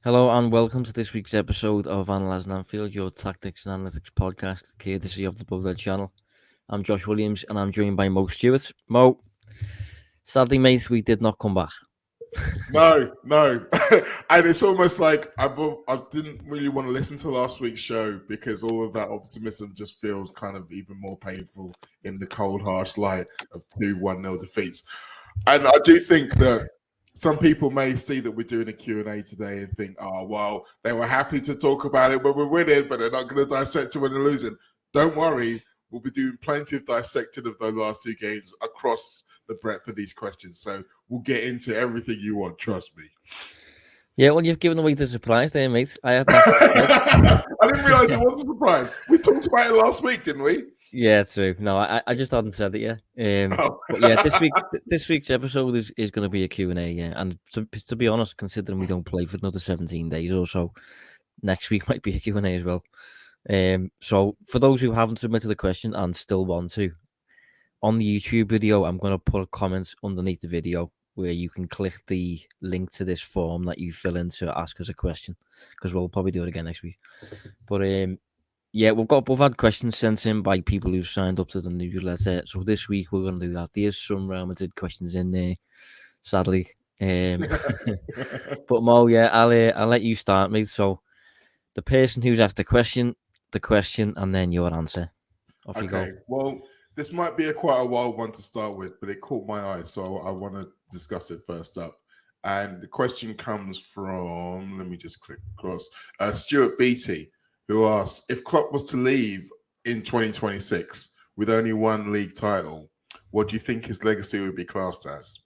Hello and welcome to this week's episode of Analysing Anfield, your tactics and analytics podcast, courtesy of the Above Red channel. I'm Josh Williams and I'm joined by Mo Stewart. Mo, sadly, mate, we did not come back. No. And it's almost like I didn't really want to listen to last week's show because all of that optimism just feels kind of even more painful in the cold, harsh light of 2-1-0 defeats. And I do think that some people may see that we're doing a Q&A today and think, oh, well, they were happy to talk about it when we're winning, but they're not going to dissect it when they're losing. Don't worry. We'll be doing plenty of dissecting of those last two games across the breadth of these questions. So we'll get into everything you want. Trust me. Yeah, well, you've given away the surprise there, mate. I had I didn't realise it was a surprise. We talked about it last week, didn't we? Yeah, true. No, I just hadn't said it yet. But yeah, this week's episode is going to be a Q&A, yeah. And to be honest, considering we don't play for another 17 days or so, next week might be a Q&A as well. So for those who haven't submitted a question and still want to, on the YouTube video, I'm going to put a comment underneath the video where you can click the link to this form that you fill in to ask us a question, because we'll probably do it again next week. But yeah, we've had questions sent in by people who've signed up to the newsletter. So this week we're going to do that. There's some Real Madrid questions in there, sadly. But Mo, yeah, I'll let you start, mate. So the person who's asked the question, and then your answer. Off you go. Well, this might be quite a wild one to start with, but it caught my eye, so I want to discuss it first up. And the question comes from, let me just click across, Stewart Beatty, who asks, if Klopp was to leave in 2026 with only one league title, what do you think his legacy would be classed as?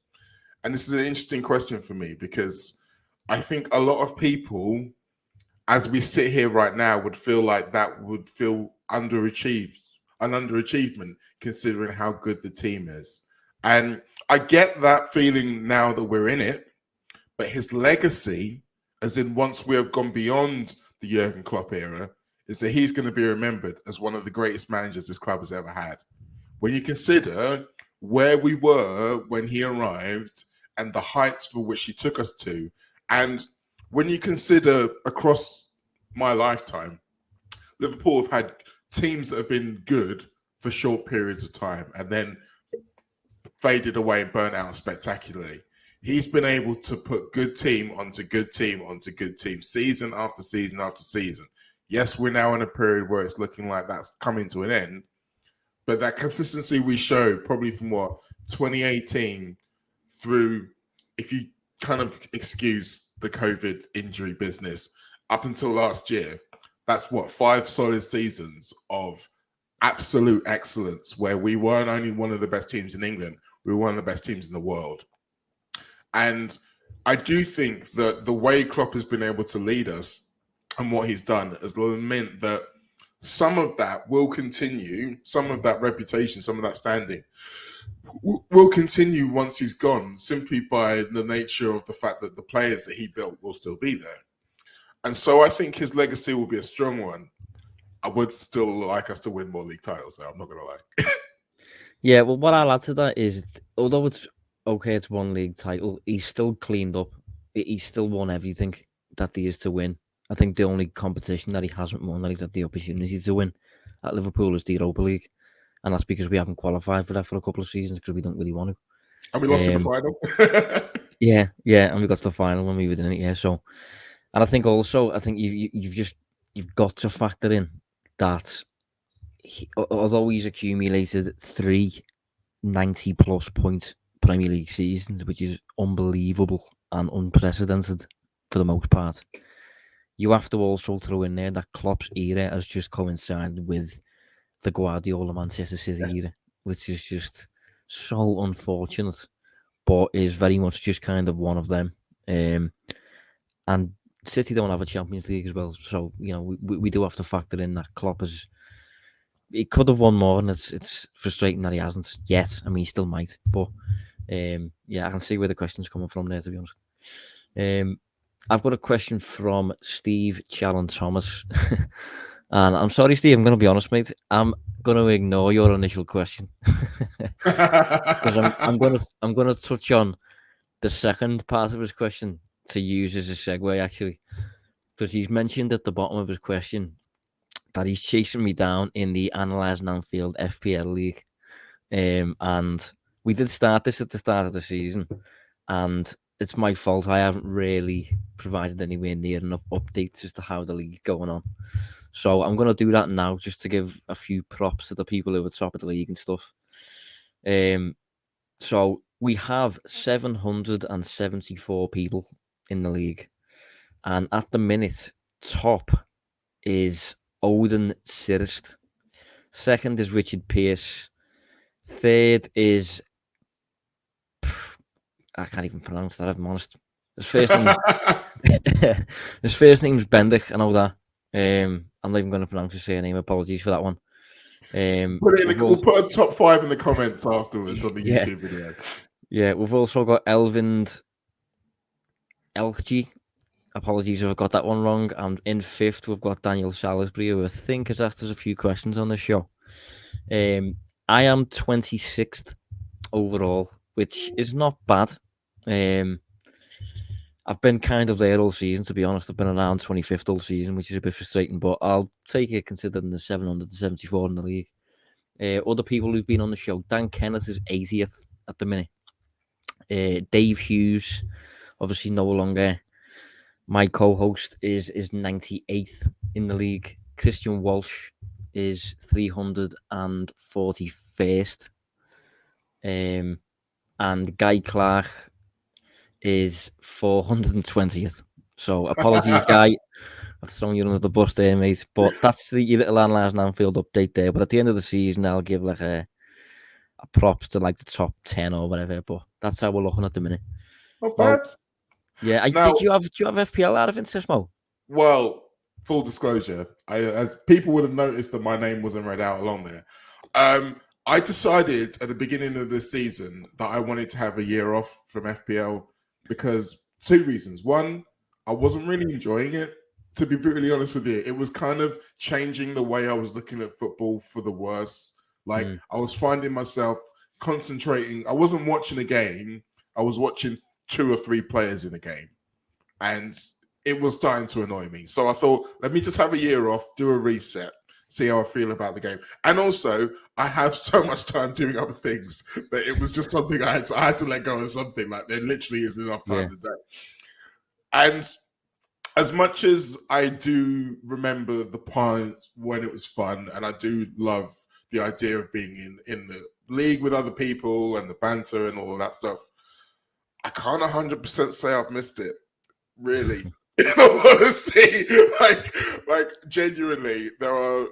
And this is an interesting question for me because I think a lot of people, as we sit here right now, would feel like that would feel an underachievement considering how good the team is. And I get that feeling now that we're in it, but his legacy, as in once we have gone beyond the Jurgen Klopp era, is that he's going to be remembered as one of the greatest managers this club has ever had. When you consider where we were when he arrived and the heights for which he took us to, and when you consider across my lifetime, Liverpool have had teams that have been good for short periods of time and then faded away and burnt out spectacularly. He's been able to put good team onto good team onto good team, season after season after season. Yes, we're now in a period where it's looking like that's coming to an end, but that consistency we showed probably from 2018 through, if you kind of excuse the COVID injury business, up until last year, that's 5 solid seasons of absolute excellence where we weren't only one of the best teams in England, we were one of the best teams in the world. And I do think that the way Klopp has been able to lead us and what he's done has meant that some of that will continue, some of that reputation, some of that standing will continue once he's gone, simply by the nature of the fact that the players that he built will still be there. And so I think his legacy will be a strong one. I would still like us to win more league titles, though, I'm not going to lie. Yeah, well, what I'll add to that is, although it's okay, it's one league title, he's still cleaned up. He's still won everything that there is to win. I think the only competition that he hasn't won, that he's had the opportunity to win at Liverpool, is the Europa League. And that's because we haven't qualified for that for a couple of seasons because we don't really want to. And we lost in the final. yeah, and we got to the final when we were in it, yeah. So, and I think you've got to factor in that although he's accumulated 3 90-plus point Premier League seasons, which is unbelievable and unprecedented for the most part, you have to also throw in there that Klopp's era has just coincided with the Guardiola Manchester City era, which is just so unfortunate, but is very much just kind of one of them. And City don't have a Champions League as well, so we do have to factor in that Klopp he could have won more, and it's frustrating that he hasn't yet. I mean, he still might, but yeah, I can see where the question's coming from there, to be honest. I've got a question from Steve Challen Thomas. And I'm sorry, Steve, I'm going to be honest, mate. I'm going to ignore your initial question because I'm going to touch on the second part of his question to use as a segue, actually, because he's mentioned at the bottom of his question that he's chasing me down in the Analysing Anfield FPL League. And we did start this at the start of the season, and it's my fault. I haven't really provided anywhere near enough updates as to how the league's going on. So I'm going to do that now just to give a few props to the people who are top of the league and stuff. So we have 774 people in the league. And at the minute, top is Odin Sirist. Second is Richard Pierce. Third is... I can't even pronounce that, if I'm honest. His first name... his first name's Bendich, I know that. I'm not even going to pronounce his surname. Apologies for that one. We'll put a top 5 in the comments afterwards on the YouTube video. Yeah, we've also got Elvind Elchi. Apologies if I got that one wrong. And in fifth, we've got Daniel Salisbury, who I think has asked us a few questions on the show. I am 26th overall, which is not bad. I've been kind of there all season, to be honest. I've been around 25th all season, which is a bit frustrating, but I'll take it considering the 774 in the league. Other people who've been on the show, Dan Kennett is 80th at the minute. Dave Hughes, obviously no longer my co-host, is 98th in the league. Christian Walsh is 341st. And Guy Clark is 420th. So apologies, Guy. I've thrown you under the bus there, mate. But that's the little Analysing Anfield update there. But at the end of the season, I'll give like a props to like the top 10 or whatever. But that's how we're looking at the minute. Not bad. Yeah. Do you have FPL out of interest, Mo? Well, full disclosure, as people would have noticed that my name wasn't read out along there. I decided at the beginning of this season that I wanted to have a year off from FPL because 2 reasons. One, I wasn't really enjoying it. To be brutally honest with you, it was kind of changing the way I was looking at football for the worse. Like I was finding myself concentrating. I wasn't watching a game. I was watching 2 or 3 players in a game. And it was starting to annoy me. So I thought, let me just have a year off, do a reset, see how I feel about the game. And also, I have so much time doing other things that it was just something I had to let go of something. Like there literally isn't enough time to do. And as much as I do remember the parts when it was fun, and I do love the idea of being in the league with other people and the banter and all of that stuff, I can't 100% say I've missed it. Really. In all honesty, like genuinely, there are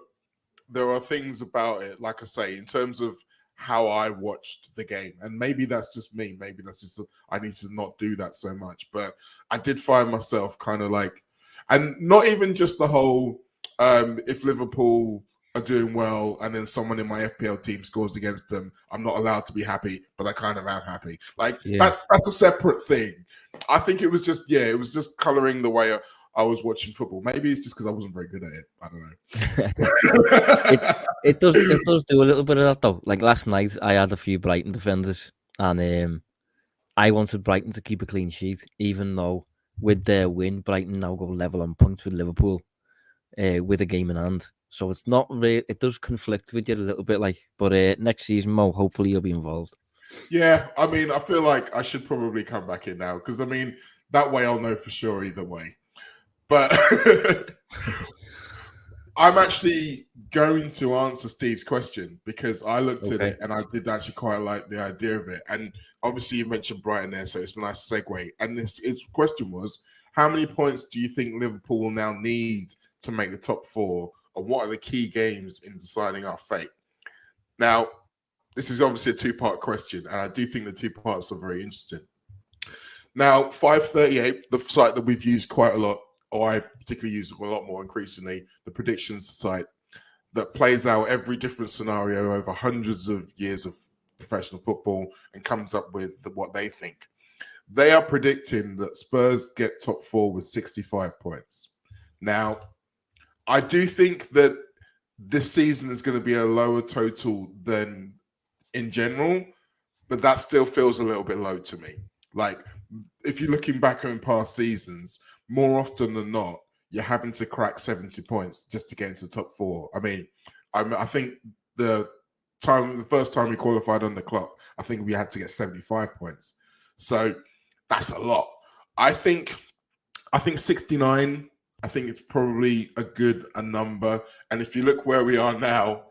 things about it, like I say, in terms of how I watched the game, and maybe that's just me. Maybe that's just I need to not do that so much. But I did find myself kind of like, and not even just the whole if Liverpool are doing well and then someone in my FPL team scores against them, I'm not allowed to be happy, but I kind of am happy. Like that's a separate thing. I think it was just coloring the way I was watching football. Maybe it's just because I wasn't very good at it. I don't know. it does do a little bit of that though. Like last night, I had a few Brighton defenders, and I wanted Brighton to keep a clean sheet, even though with their win, Brighton now go level on points with Liverpool, with a game in hand. So it's not really. It does conflict with you a little bit, like. But next season, Mo, hopefully you'll be involved. Yeah, I mean, I feel like I should probably come back in now because I mean that way I'll know for sure either way. But I'm actually going to answer Steve's question because I looked at it and I did actually quite like the idea of it. And obviously you mentioned Brighton there, so it's a nice segue. And his question was, how many points do you think Liverpool will now need to make the top 4? Or what are the key games in deciding our fate? Now, this is obviously a 2-part question, and I do think the 2 parts are very interesting. Now, 538, the site that we've used quite a lot, or I particularly use a lot more increasingly, the predictions site that plays out every different scenario over hundreds of years of professional football and comes up with what they think. They are predicting that Spurs get top 4 with 65 points. Now, I do think that this season is going to be a lower total than in general, but that still feels a little bit low to me. Like, if you're looking back on past seasons, more often than not, you're having to crack 70 points just to get into the top four. I mean, I think the first time we qualified on the clock, I think we had to get 75 points. So that's a lot. I think 69. I think it's probably a number. And if you look where we are now,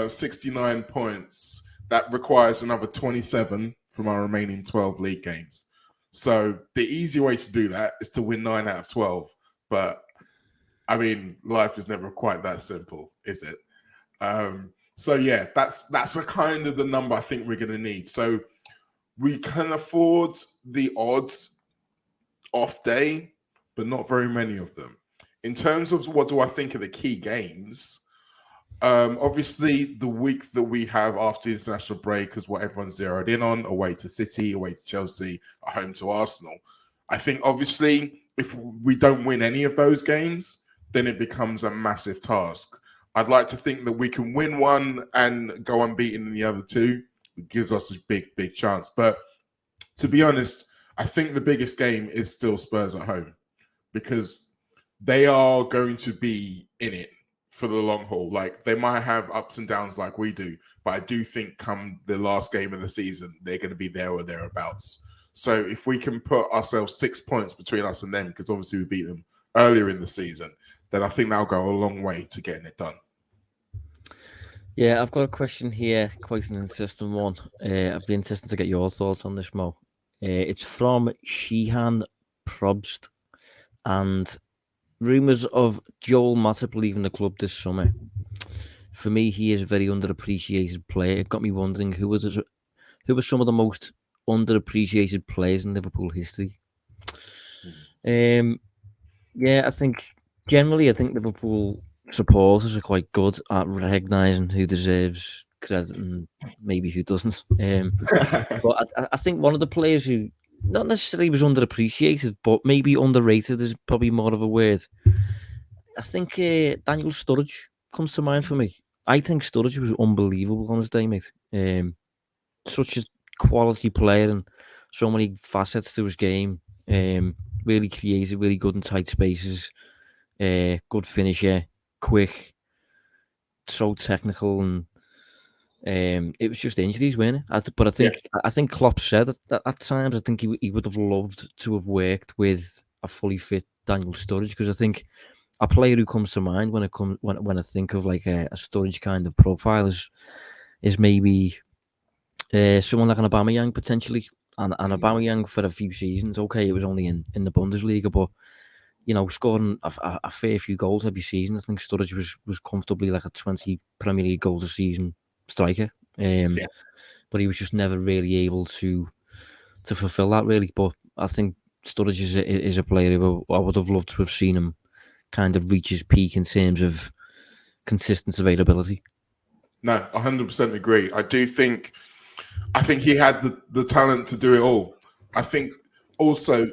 69 points, that requires another 27 from our remaining 12 league games. So the easy way to do that is to win 9 out of 12. But I mean, life is never quite that simple, is it? So yeah, that's a kind of the number I think we're going to need. So we can afford the odd off day, but not very many of them. In terms of what do I think of the key games, obviously the week that we have after the international break is what everyone's zeroed in on: away to City, away to Chelsea, at home to Arsenal. I think obviously if we don't win any of those games, then it becomes a massive task. I'd like to think that we can win one and go unbeaten in the other two. It gives us a big chance. But to be honest, I think the biggest game is still Spurs at home, because they are going to be in it for the long haul. Like, they might have ups and downs like we do, but I do think come the last game of the season, they're going to be there or thereabouts. So if we can put ourselves 6 points between us and them, because obviously we beat them earlier in the season, then I think that'll go a long way to getting it done. Yeah, I've got a question here, quite an interesting one. I'd be interested to get your thoughts on this, Mo. It's from Sheehan Probst, and rumours of Joel Matip leaving the club this summer. For me, he is a very underappreciated player. It got me wondering who were some of the most underappreciated players in Liverpool history. Yeah, I think generally, Liverpool supporters are quite good at recognising who deserves credit and maybe who doesn't. But I think one of the players who not necessarily was underappreciated, but maybe underrated is probably more of a word. I think Daniel Sturridge comes to mind for me. I think Sturridge was unbelievable on his day, mate. Such a quality player and so many facets to his game. Really creative, really good in tight spaces. Good finisher, quick, so technical, and it was just injuries, weren't it? But I think Klopp said that at times I think he would have loved to have worked with a fully fit Daniel Sturridge, because I think a player who comes to mind when I think of like a Sturridge kind of profile is maybe someone like an Aubameyang potentially, and Aubameyang for a few seasons. Okay, it was only in the Bundesliga, but you know, scoring a fair few goals every season. I think Sturridge was comfortably like a 20 Premier League goals a season striker. But he was just never really able to fulfill that, really. But I think Sturridge is a player who I would have loved to have seen him kind of reach his peak in terms of consistent availability. No, 100% agree. I think he had the talent to do it all. I think also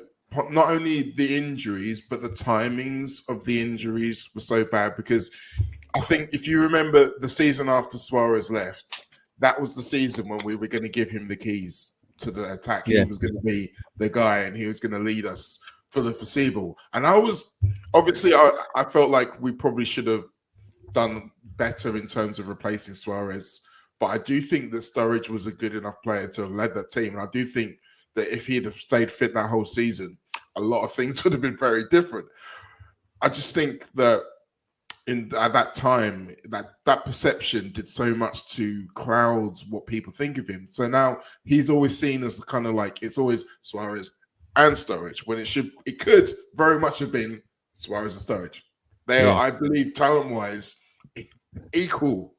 not only the injuries, but the timings of the injuries were so bad, because I think if you remember the season after Suarez left, that was the season when we were going to give him the keys to the attack. Yeah. He was going to be the guy and he was going to lead us for the foreseeable. And I felt like we probably should have done better in terms of replacing Suarez. But I do think that Sturridge was a good enough player to have led that team. And I do think that if he'd have stayed fit that whole season, a lot of things would have been very different. I just think that at that time, that perception did so much to cloud what people think of him. So now he's always seen as kind of like, it's always Suarez and Sturridge, when it could very much have been Suarez and Sturridge. They are, I believe, talent-wise, equal.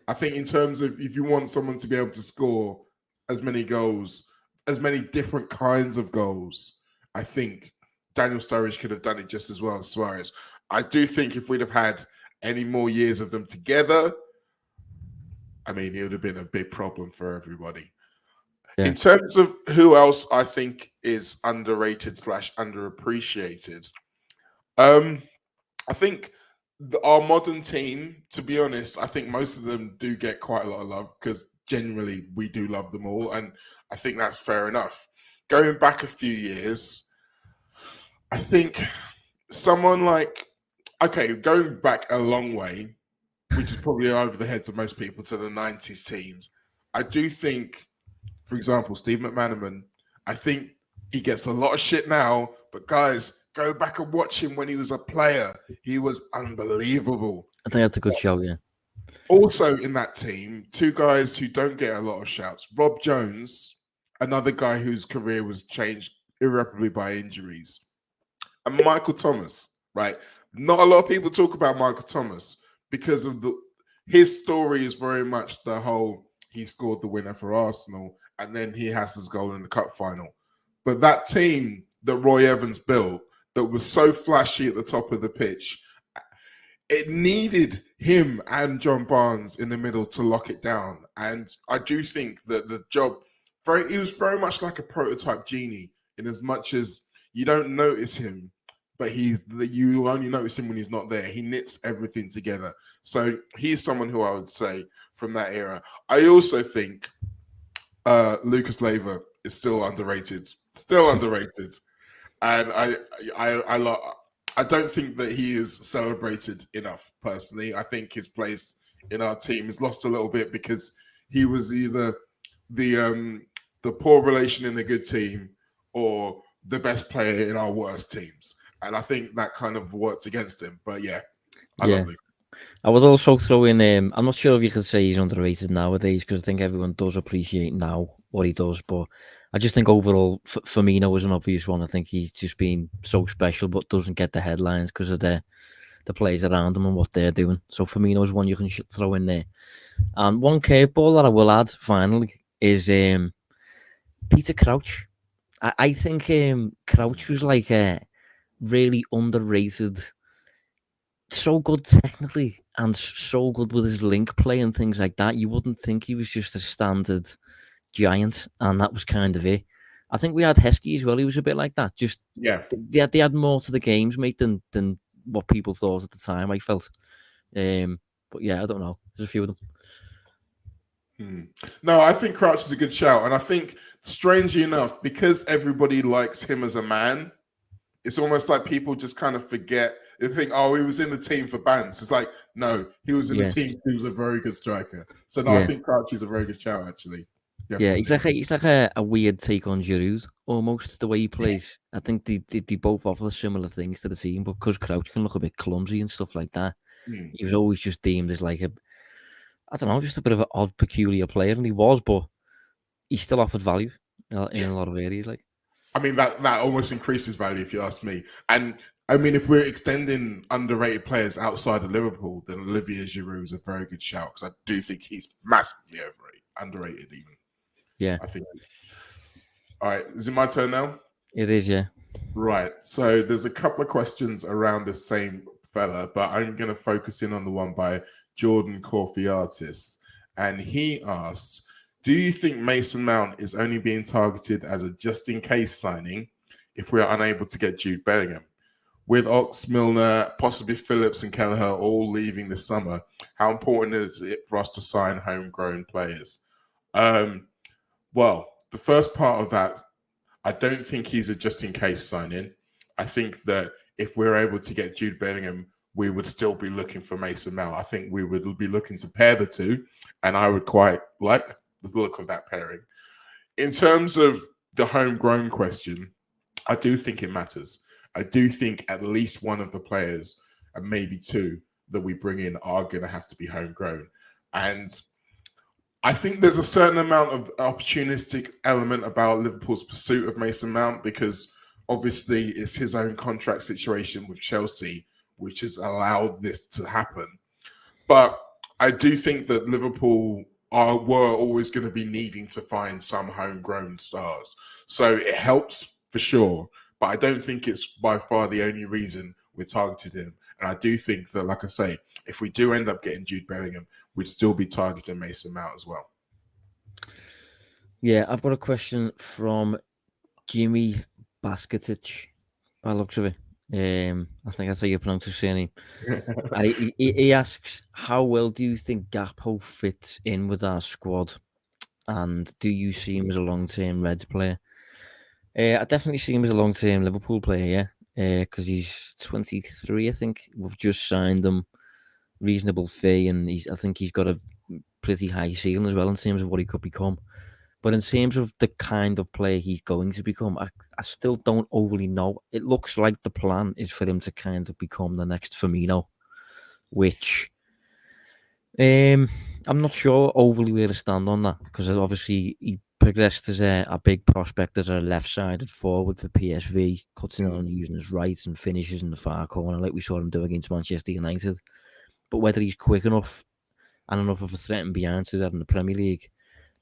I think in terms of if you want someone to be able to score as many goals, as many different kinds of goals, I think Daniel Sturridge could have done it just as well as Suarez. I do think if we'd have had any more years of them together, I mean, it would have been a big problem for everybody. Yeah. In terms of who else I think is underrated / underappreciated, I think our modern team, to be honest, I think most of them do get quite a lot of love, because generally we do love them all, and I think that's fair enough. going back a few years, I think someone like, okay, going back a long way, which is probably over the heads of most people, to the 90s teams, I do think, for example, Steve McManaman, I think he gets a lot of shit now, but guys, go back and watch him when he was a player. He was unbelievable. I think that's a good show, yeah. Also in that team, two guys who don't get a lot of shouts. Rob Jones, another guy whose career was changed irreparably by injuries. And Michael Thomas, right? Not a lot of people talk about Michael Thomas because of his story is very much the whole he scored the winner for Arsenal and then he has his goal in the cup final. But that team that Roy Evans built that was so flashy at the top of the pitch, it needed him and John Barnes in the middle to lock it down. And I do think that the job, he was very much like a prototype genie in as much as you don't notice him, but you only notice him when he's not there. He knits everything together. So he's someone who I would say from that era. I also think Lucas Leiva is still underrated. Still underrated. And I don't think that he is celebrated enough, personally. I think his place in our team is lost a little bit because he was either the poor relation in a good team or the best player in our worst teams. And I think that kind of works against him. But yeah, I love Luke. I would also throw in, I'm not sure if you could say he's underrated nowadays because I think everyone does appreciate now what he does. But I just think overall, Firmino is an obvious one. I think he's just been so special but doesn't get the headlines because of the players around him and what they're doing. So Firmino is one you can throw in there. And one curveball that I will add finally is Peter Crouch. I think Crouch was like a really underrated, so good technically and so good with his link play and things like that. You wouldn't think he was just a standard giant, and that was kind of it. I think we had Heskey as well. He was a bit like that. Just they had more to the games, mate, than what people thought at the time. I felt, but yeah, I don't know. There's a few of them. No, I think Crouch is a good shout, and I think strangely enough, because everybody likes him as a man, it's almost like people just kind of forget. They think, oh, he was in the team for Bans. It's like, no, he was in the team. He was a very good striker. So no, I think Crouch is a very good shout, actually. Definitely. Yeah, he's like a weird take on Giroud, almost the way he plays. I think they both offer similar things to the team, but because Crouch can look a bit clumsy and stuff like that, he was always just deemed as like I don't know, just a bit of an odd, peculiar player, and he was, but he still offered value in a lot of areas. Like, I mean, that almost increases value if you ask me. And I mean, if we're extending underrated players outside of Liverpool, then Olivier Giroud is a very good shout because I do think he's massively underrated even. Yeah, I think. All right, is it my turn now? It is, yeah. Right. So there's a couple of questions around the same fella, but I'm going to focus in on the one by Jordan Corfiatis. And he asks, do you think Mason Mount is only being targeted as a just-in-case signing if we are unable to get Jude Bellingham? With Ox, Milner, possibly Phillips and Kelleher all leaving this summer, how important is it for us to sign homegrown players? Well, the first part of that, I don't think he's a just-in-case signing. I think that if we're able to get Jude Bellingham, we would still be looking for Mason Mount. I think we would be looking to pair the two, and I would quite like the look of that pairing. In terms of the homegrown question, I do think it matters. I do think at least one of the players, and maybe two, that we bring in are going to have to be homegrown. And I think there's a certain amount of opportunistic element about Liverpool's pursuit of Mason Mount because obviously it's his own contract situation with Chelsea which has allowed this to happen. But I do think that Liverpool were always going to be needing to find some homegrown stars. So it helps for sure, but I don't think it's by far the only reason we're targeting him. And I do think that, like I say, if we do end up getting Jude Bellingham, we'd still be targeting Mason Mount as well. Yeah, I've got a question from Jimmy Basketic, by the looks of it. I think that's how you pronounce his surname. And he asks, how well do you think Gakpo fits in with our squad? And do you see him as a long-term Reds player? I definitely see him as a long-term Liverpool player, yeah, because he's 23, I think. We've just signed him, reasonable fee, and I think he's got a pretty high ceiling as well in terms of what he could become. But in terms of the kind of player he's going to become, I still don't overly know. It looks like the plan is for him to kind of become the next Firmino, which I'm not sure overly where to stand on that, because obviously he progressed as a big prospect as a left-sided forward for PSV, cutting Mm. on using his right and finishes in the far corner like we saw him do against Manchester United. But whether he's quick enough and enough of a threat and behind to that in the Premier League,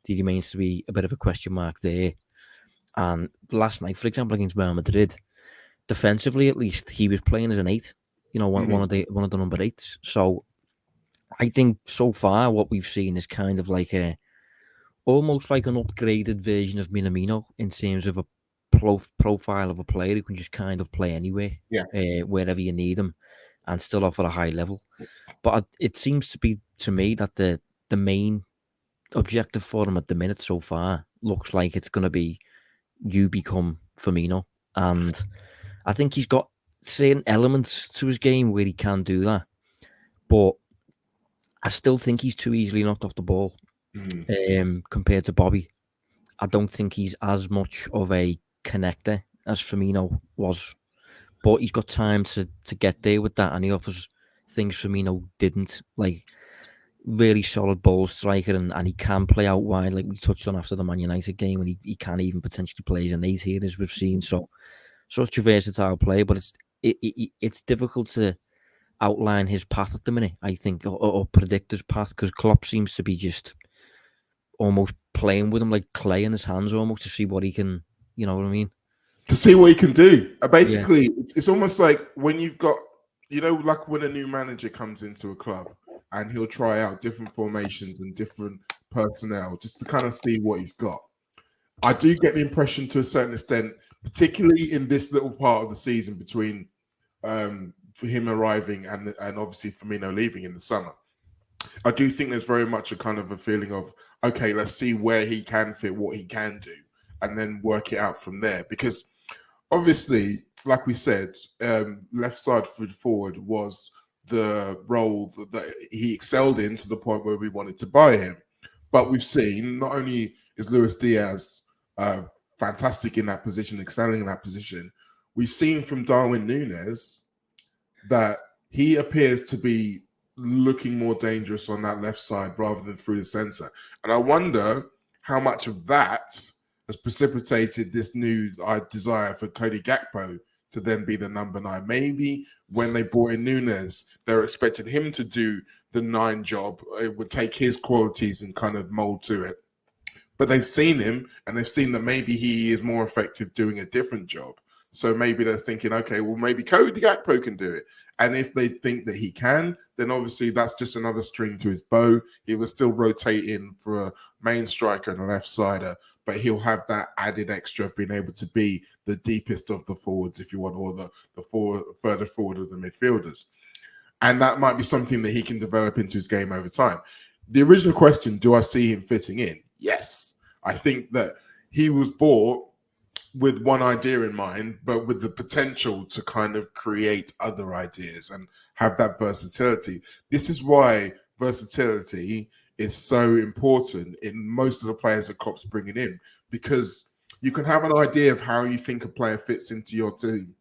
there remains to be a bit of a question mark there. And last night, for example, against Real Madrid, defensively at least, he was playing as an 8. You know, one of the number 8s. So I think so far what we've seen is kind of like almost like an upgraded version of Minamino in terms of a profile of a player who can just kind of play anywhere, Yeah. wherever you need him, and still offer a high level. But it seems to be to me that the main objective for him at the minute so far looks like it's going to be you become Firmino, and I think he's got certain elements to his game where he can do that, but I still think he's too easily knocked off the ball compared to Bobby. I don't think he's as much of a connector as Firmino was, but he's got time to get there with that, and he offers things Firmino didn't, like really solid ball striker, and he can play out wide, like we touched on after the Man United game, and he can even potentially play as an 8 here, as we've seen. So such a versatile player, but it's difficult to outline his path at the minute, I think, or predict his path, because Klopp seems to be just almost playing with him like clay in his hands, almost to see what he can. You know what I mean? To see what he can do. Yeah. Basically, it's almost like when you've got, like when a new manager comes into a club and he'll try out different formations and different personnel just to kind of see what he's got. I do get the impression to a certain extent, particularly in this little part of the season between for him arriving and obviously Firmino leaving in the summer. I do think there's very much a kind of a feeling of, okay, let's see where he can fit, what he can do, and then work it out from there. Because obviously, like we said, left side forward was the role that he excelled in to the point where we wanted to buy him. But we've seen not only is Luis Diaz fantastic in that position, excelling in that position, we've seen from Darwin Núñez that he appears to be looking more dangerous on that left side rather than through the centre. And I wonder how much of that has precipitated this new desire for Cody Gakpo to then be the number 9. Maybe when they brought in Núñez, they're expecting him to do the 9 job. It would take his qualities and kind of mold to it. But they've seen him and they've seen that maybe he is more effective doing a different job. So maybe they're thinking, okay, well, maybe Cody Gakpo can do it. And if they think that he can, then obviously that's just another string to his bow. He will still rotate in for a main striker and a left sider, but he'll have that added extra of being able to be the deepest of the forwards, if you want, or the further forward of the midfielders. And that might be something that he can develop into his game over time. The original question, do I see him fitting in? Yes. I think that he was bought with one idea in mind, but with the potential to kind of create other ideas and have that versatility. This is why versatility is so important in most of the players that Klopp's bringing in, because you can have an idea of how you think a player fits into your team,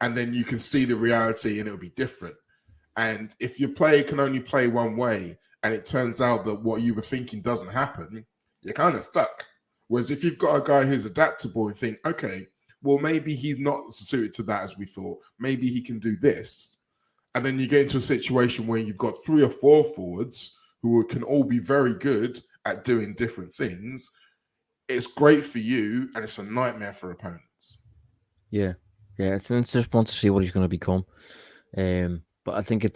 and then you can see the reality and it'll be different. And if your player can only play one way and it turns out that what you were thinking doesn't happen, you're kind of stuck. Whereas if you've got a guy who's adaptable and think, okay, well, maybe he's not suited to that as we thought. Maybe he can do this. And then you get into a situation where you've got 3 or 4 forwards who can all be very good at doing different things. It's great for you and it's a nightmare for opponents. Yeah. It's just want to see what he's going to become. But I think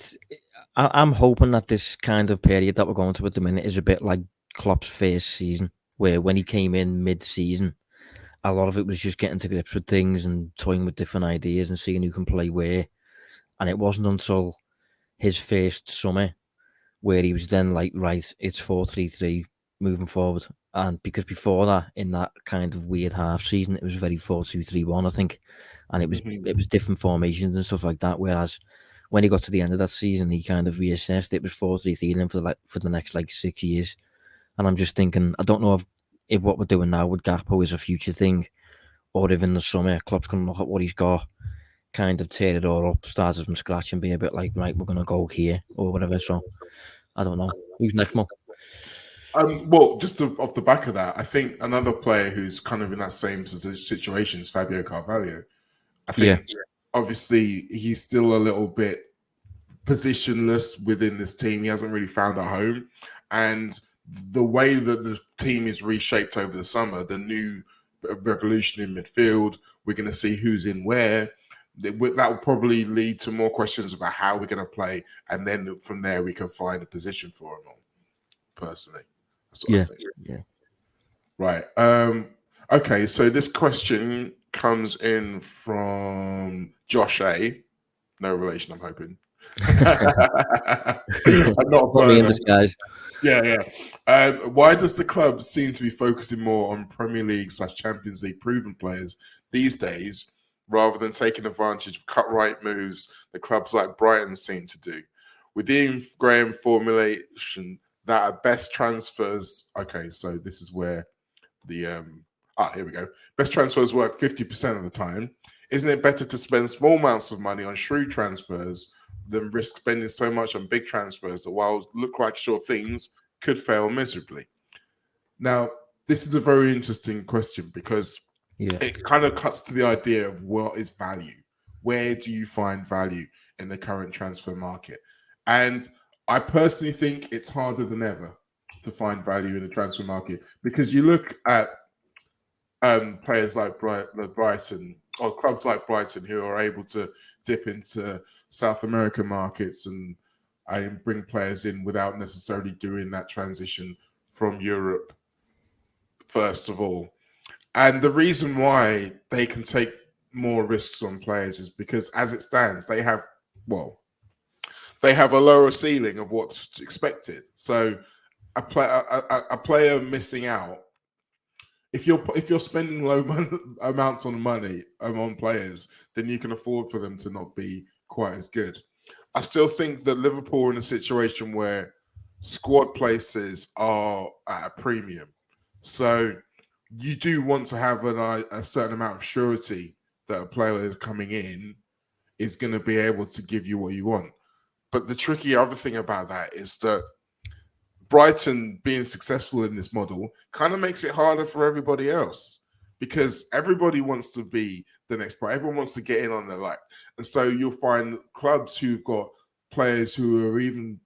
I'm hoping that this kind of period that we're going to at the minute is a bit like Klopp's first season, where when he came in mid-season, a lot of it was just getting to grips with things and toying with different ideas and seeing who can play where. And it wasn't until his first summer where he was then like, right, it's 4-3-3 moving forward. And because before that, in that kind of weird half season, it was very 4-2-3-1, I think, and it was different formations and stuff like that. Whereas when he got to the end of that season, he kind of reassessed. It was 4-3-3 for the next 6 years. And I'm just thinking, I don't know if what we're doing now with Gakpo is a future thing, or if in the summer Klopp's going to look at what he's got, kind of tear it all up, start it from scratch, and be a bit like, right, we're going to go here or whatever. So I don't know. Who's next, Mo? Well, just off the back of that, I think another player who's kind of in that same situation is Fabio Carvalho. I think obviously he's still a little bit positionless within this team. He hasn't really found a home. And the way that the team is reshaped over the summer, the new revolution in midfield, we're going to see who's in where. That will probably lead to more questions about how we're going to play. And then from there, we can find a position for him all, personally. That's what I think. Yeah. Right. Okay, so this question comes in from Josh A. No relation, I'm hoping. I'm not a Only in burner. disguise. Yeah. Why does the club seem to be focusing more on Premier League / Champions League proven players these days rather than taking advantage of cut-right moves that clubs like Brighton seem to do? With Ian Graham formulation that are best transfers. Okay, so this is where the here we go. Best transfers work 50% of the time. Isn't it better to spend small amounts of money on shrewd transfers than risk spending so much on big transfers that, while look like sure things, could fail miserably? Now, this is a very interesting question because it kind of cuts to the idea of what is value. Where do you find value in the current transfer market? And I personally think it's harder than ever to find value in the transfer market because you look at players like Brighton or clubs like Brighton who are able to dip into South American markets and bring players in without necessarily doing that transition from Europe first of all. And the reason why they can take more risks on players is because, as it stands, they have a lower ceiling of what's expected. So a player missing out, if you're spending low amounts on money on players, then you can afford for them to not be quite as good. I still think that Liverpool are in a situation where squad places are at a premium. So you do want to have a certain amount of surety that a player coming in is going to be able to give you what you want. But the tricky other thing about that is that Brighton being successful in this model kind of makes it harder for everybody else because everybody wants to be the next player. Everyone wants to get in on their life. And so you'll find clubs who've got players who are even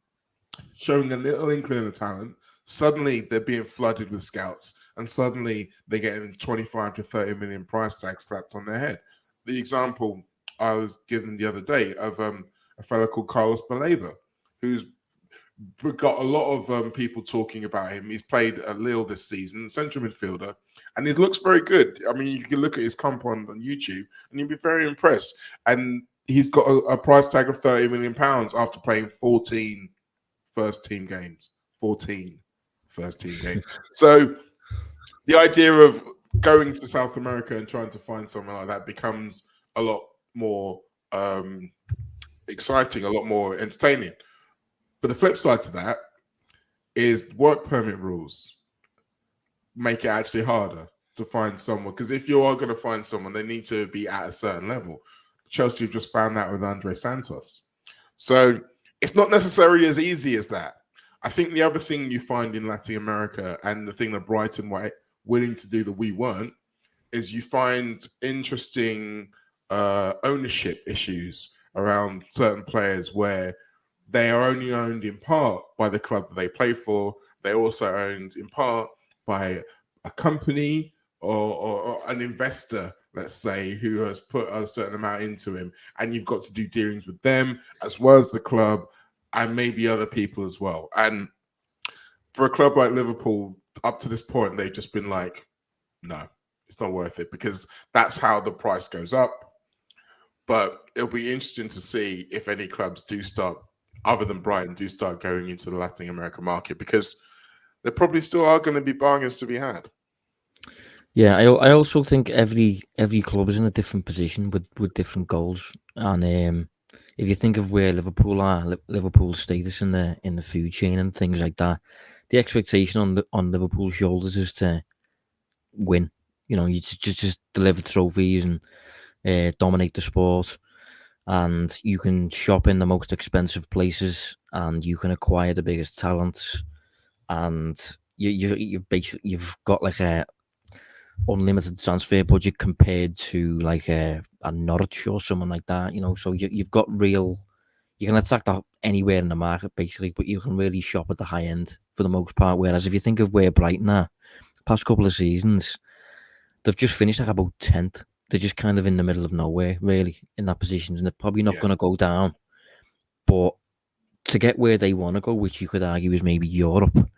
showing a little inkling of talent. Suddenly they're being flooded with scouts and suddenly they're getting 25 to 30 million price tag slapped on their head. The example I was given the other day of a fellow called Carlos Baleba, who's got a lot of people talking about him. He's played at Lille this season, central midfielder, and he looks very good. I mean, you can look at his comp on YouTube and you'll be very impressed. And he's got a price tag of £30 million after playing 14 first team games. 14 first team games. So the idea of going to South America and trying to find someone like that becomes a lot more exciting, a lot more entertaining. But the flip side to that is work permit rules make it actually harder to find someone. Because if you are going to find someone, they need to be at a certain level. Chelsea have just found that with Andre Santos. So it's not necessarily as easy as that. I think the other thing you find in Latin America and the thing that Brighton were willing to do that we weren't is you find interesting ownership issues around certain players where they are only owned in part by the club that they play for. They're also owned in part by a company or an investor, let's say, who has put a certain amount into him. And you've got to do dealings with them as well as the club and maybe other people as well. And for a club like Liverpool, up to this point, they've just been like, no, it's not worth it because that's how the price goes up. But it'll be interesting to see if any clubs do start, other than Brighton, do start going into the Latin American market because there probably still are going to be bargains to be had. Yeah, I also think every club is in a different position with different goals, and if you think of where Liverpool are, Liverpool's status in the food chain and things like that, the expectation on Liverpool's shoulders is to win. You know, you just deliver trophies and dominate the sport, and you can shop in the most expensive places, and you can acquire the biggest talents, and you've got like a unlimited transfer budget compared to like a Norwich or someone like that. You know, so you've got real. You can attack that anywhere in the market basically, but you can really shop at the high end for the most part. Whereas if you think of where Brighton are, past couple of seasons, they've just finished like about 10th. They're just kind of in the middle of nowhere, really, in that position, and they're probably not going to go down. But to get where they want to go, which you could argue is maybe Europe,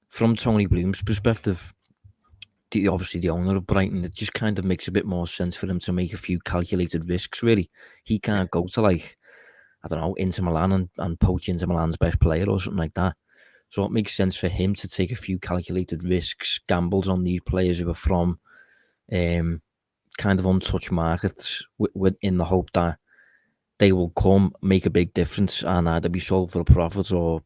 from Tony Bloom's perspective, obviously the owner of Brighton, it just kind of makes a bit more sense for him to make a few calculated risks, really. He can't go to, like, I don't know, Inter Milan and poach Inter Milan's best player or something like that. So it makes sense for him to take a few calculated risks, gambles on these players who are from kind of untouched markets in the hope that they will come, make a big difference, and either be sold for a profit or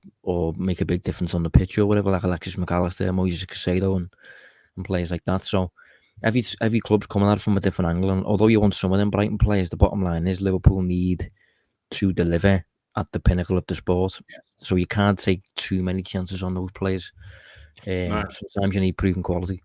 make a big difference on the pitch or whatever, like Alexis McAllister, Moises Caicedo, and players like that. So every club's coming at it from a different angle, and although you want some of them Brighton players, the bottom line is Liverpool need to deliver at the pinnacle of the sport. Yes. So you can't take too many chances on those players. No. Sometimes you need proven quality.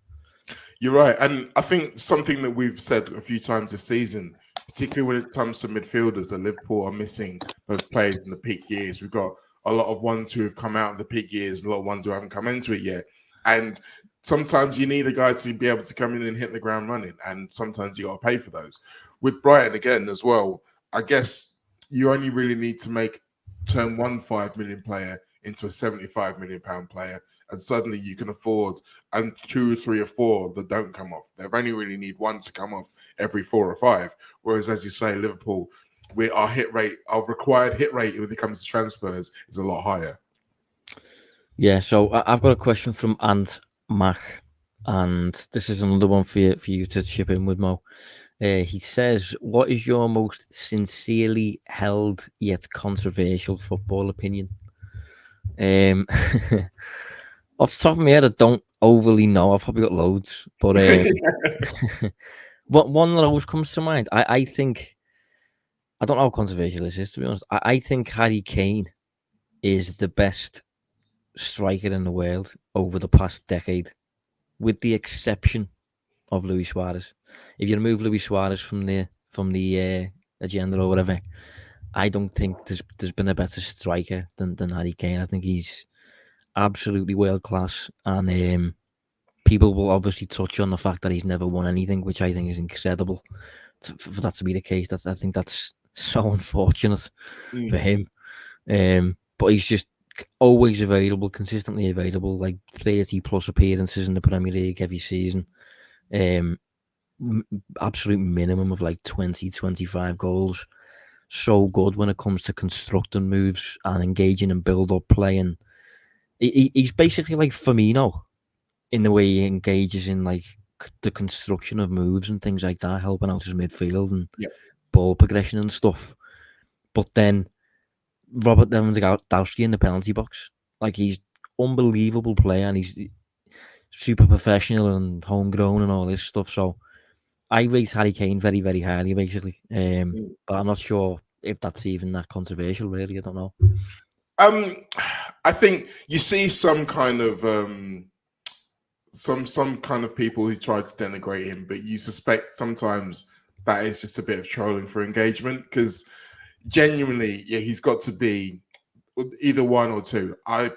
You're right. And I think something that we've said a few times this season, particularly when it comes to midfielders, that Liverpool are missing those players in the peak years. We've got a lot of ones who have come out of the peak years, a lot of ones who haven't come into it yet. And sometimes you need a guy to be able to come in and hit the ground running. And sometimes you got to pay for those. With Brighton again as well, I guess you only really need to turn one 5 million player into a 75 million pound player. And suddenly you can afford and 2, 3, or 4 that don't come off. They only really need one to come off every 4 or 5. Whereas, as you say, Liverpool, our required hit rate when it comes to transfers is a lot higher. Yeah, so I've got a question from Ant Mach, and this is another one for you to chip in with, Mo. He says, what is your most sincerely held yet controversial football opinion? Off the top of my head, I don't overly know. I've probably got loads, but one that always comes to mind, I think, I don't know how controversial this is, to be honest. I think Harry Kane is the best striker in the world over the past decade, with the exception of Luis Suarez. If you remove Luis Suarez from the agenda or whatever, I don't think there's been a better striker than Harry Kane. I think he's absolutely world class, and people will obviously touch on the fact that he's never won anything, which I think is incredible for that to be the case. I think that's so unfortunate for him. But he's just always available, consistently available, like 30 plus appearances in the Premier League every season. Absolute minimum of like 20, 25 goals. So good when it comes to constructing moves and engaging in build-up play. And he's basically like Firmino in the way he engages in like the construction of moves and things like that, helping out his midfield and ball progression and stuff. But then Robert Lewandowski in the penalty box, like, he's unbelievable player, and he's super professional and homegrown and all this stuff. So I rate Harry Kane very, very highly, basically. But I'm not sure if that's even that controversial, really. I don't know. I think you see some kind of some kind of people who try to denigrate him, but you suspect sometimes that is just a bit of trolling for engagement, because genuinely, he's got to be either one or two. I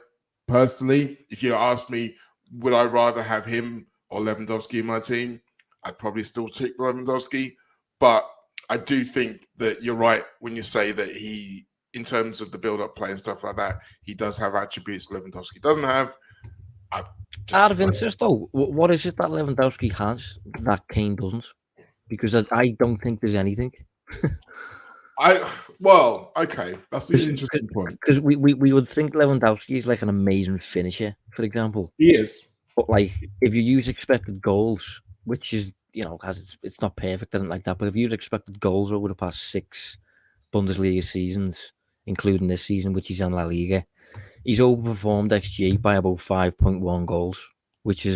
personally, if you ask me, would I rather have him or Lewandowski in my team? I'd probably still take Lewandowski, but I do think that you're right when you say that he, in terms of the build-up play and stuff like that, he does have attributes Lewandowski doesn't have. Out of interest, though, what is it that Lewandowski has that Kane doesn't? Because I don't think there's anything. Okay, that's an interesting point. Because we would think Lewandowski is like an amazing finisher, for example. He is. But like, if you use expected goals, which is has it's not perfect, I don't like that. But if you use expected goals over the past 6 Bundesliga seasons, including this season, which he's in La Liga, he's overperformed XG by about 5.1 goals, which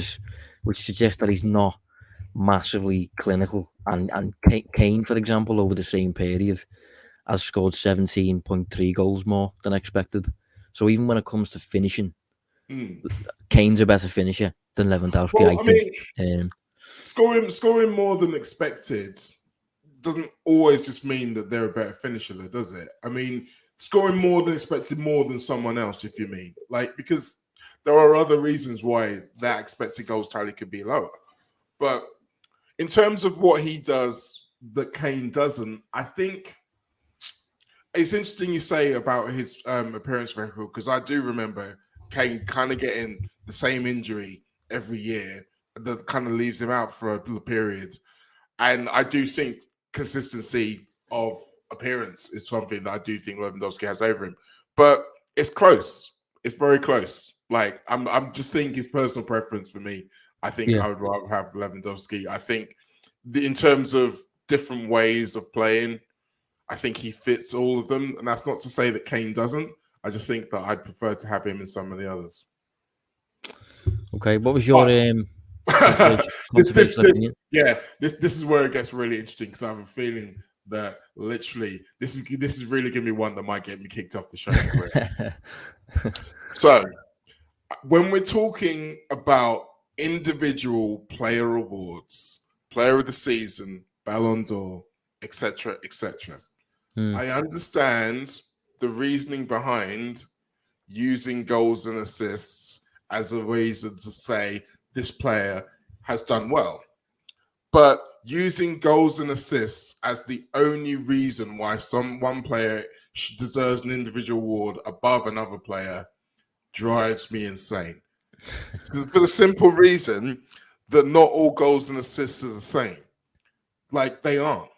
suggests that he's not massively clinical. And Kane, for example, over the same period, has scored 17.3 goals more than expected. So even when it comes to finishing, Kane's a better finisher than Lewandowski, Well, I think. Scoring more than expected doesn't always just mean that they're a better finisher, though, does it? I mean, scoring more than expected, more than someone else, if you mean, like, because there are other reasons why that expected goals tally could be lower. But in terms of what he does that Kane doesn't, I think it's interesting you say about his appearance record, because I do remember Kane kind of getting the same injury every year that kind of leaves him out for a period. And I do think consistency of appearance is something that I do think Lewandowski has over him. But it's close. It's very close. Like, I'm just thinking his personal preference for me. I think I would rather have Lewandowski. I think in terms of different ways of playing, I think he fits all of them. And that's not to say that Kane doesn't. I just think that I'd prefer to have him in some of the others. Okay, what was your controversial opinion? This is where it gets really interesting, because I have a feeling that literally this is really going to be one that might get me kicked off the show. So when we're talking about individual player awards, player of the season, Ballon d'Or, etc., I understand the reasoning behind using goals and assists as a reason to say this player has done well. But using goals and assists as the only reason why one player deserves an individual award above another player drives me insane. For the simple reason that not all goals and assists are the same. Like, they aren't.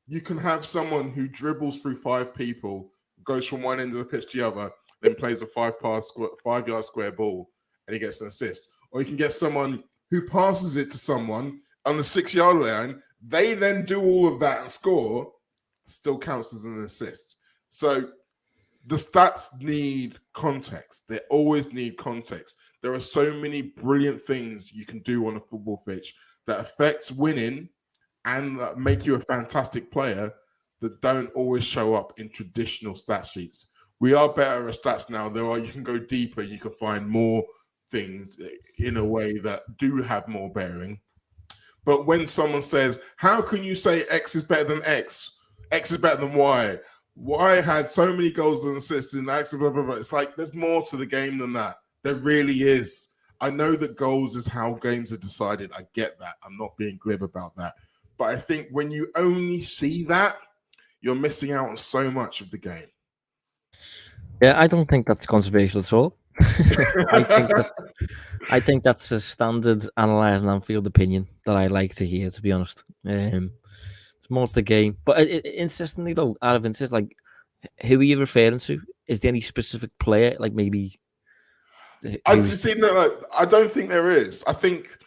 You can have someone who dribbles through 5 people, goes from one end of the pitch to the other, then plays a 5-yard square ball, and he gets an assist. Or you can get someone who passes it to someone on the 6-yard line. They then do all of that and score. Still counts as an assist. So the stats need context. They always need context. There are so many brilliant things you can do on a football pitch that affect winning and make you a fantastic player that don't always show up in traditional stat sheets. We are better at stats now. You can go deeper. You can find more things in a way that do have more bearing. But when someone says, how can you say X is better than X? X is better than Y. Y had so many goals and assists in X, blah, blah, blah. It's like, there's more to the game than that. There really is. I know that goals is how games are decided. I get that. I'm not being glib about that. But I think when you only see that, you're missing out on so much of the game. Yeah, I don't think that's controversial at all. I think that's a standard Analysing Anfield opinion that I like to hear, to be honest. It's most of the game. But interestingly, though, out of interest, like, who are you referring to? Is there any specific player, like maybe? I don't think there is. I think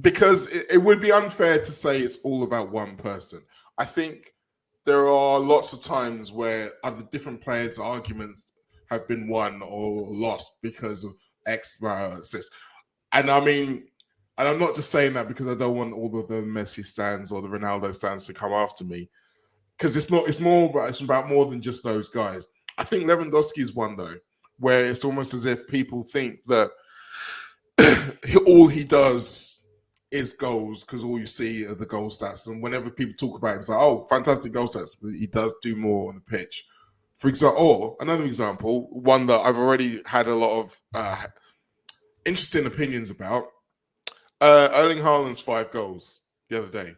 because it would be unfair to say it's all about one person. I think there are lots of times where other different players' arguments have been won or lost because of X assist. And I mean, and I'm not just saying that because I don't want all of the Messi stands or the Ronaldo stands to come after me, because it's about more than just those guys. I think Lewandowski is one, though, where it's almost as if people think that all he does is goals, because all you see are the goal stats. And whenever people talk about it, it's like, oh, fantastic goal stats, but he does do more on the pitch. For example, or another example, one that I've already had a lot of interesting opinions about, Erling Haaland's 5 goals the other day.